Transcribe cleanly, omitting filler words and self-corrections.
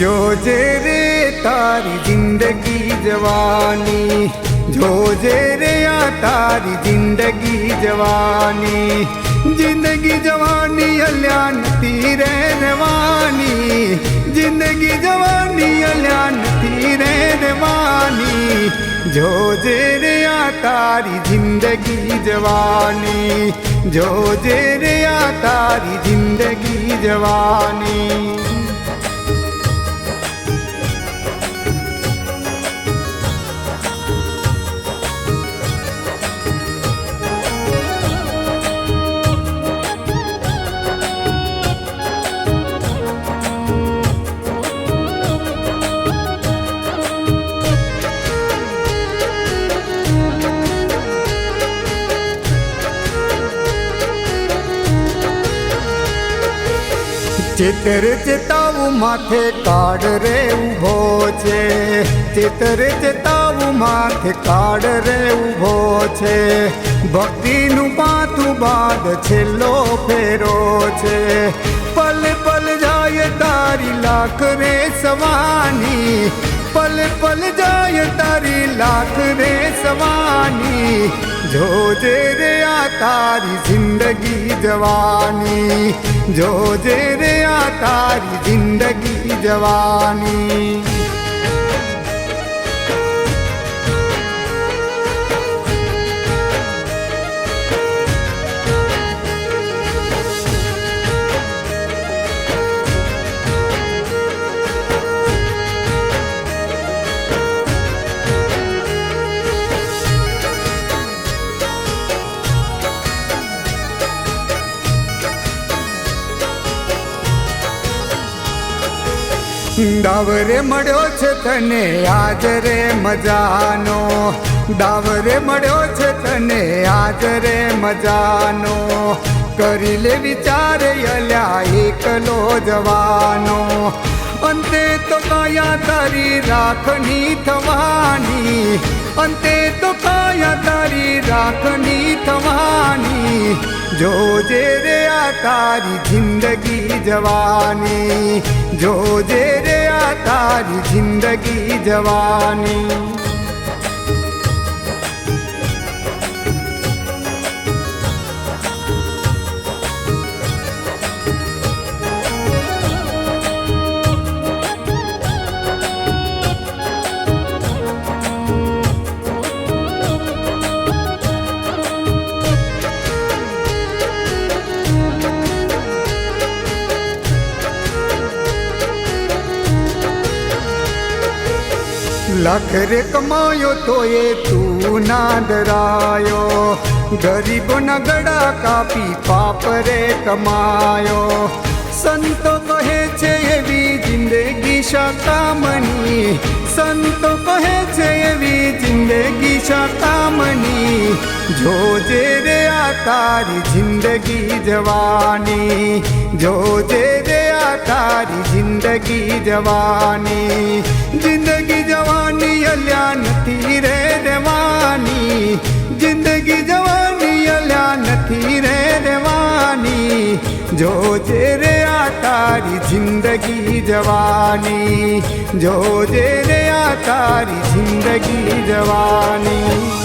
જોજે રે તારી જિંદગી જવાની, જોજે રે આ તારી જિંદગી જવાની, જિંદગી જવાની અલ્યા નથી રે રહેવાની, જિંદગી જવાની અલ્યા નથી રે રહેવાની, જોજે રે આ તારી જિંદગી જવાની, જોજે રે આ તારી જિંદગી જવાની। ચિતર ચેતાવું માથે કાળ રે ઊભો છે, ચિતર ચેતાવું માથે કાળ રે ઊભો છે, ભક્તિનું પાથું બાદ છેલ્લો ફેરો છે, પલ પલ જાય તારી લાખ રે સવાની, પલ પલ જાય તારી લાખ રે સવાની, જોજે રે આ તારી જિંદગી જવાની, જોજે રે આ તારી જિંદગી જવાની। દાવરે મળ્યો છે તને આજ રે મજાનો, દાવરે મળ્યો છે તને આજ રે મજાનો, કરી લે વિચાર અલ્યા એકલો જવાનો, અંતે તો કાયા તારી રાખની થવાની, અંતે તો કાયા તારી રાખની થવાની, જોજે રે આ તારી જિંદગી જવાની, જોજે રે આ તારી જિંદગી જવાની। લાખ રે કમાયો તો એ તું ના ડરાયો, ગરીબોના ગળા કાપી પાપ રે કમાયો, સંતો કહે છે એવી જિંદગી શાકામની, સંતો કહે છે એવી જિંદગી શાકામની, જોજે રે આ તારી જિંદગી જવાની, જોજે રે આ તારી જિંદગી જવાની, જિંદગી જવાની અલ્યા નથી રે રહેવાની, જિંદગી જવાની અલ્યા નથી રે રહેવાની, જોજે રે આ તારી જિંદગી જવાની, જોજે રે આ તારી જિંદગી જવાની।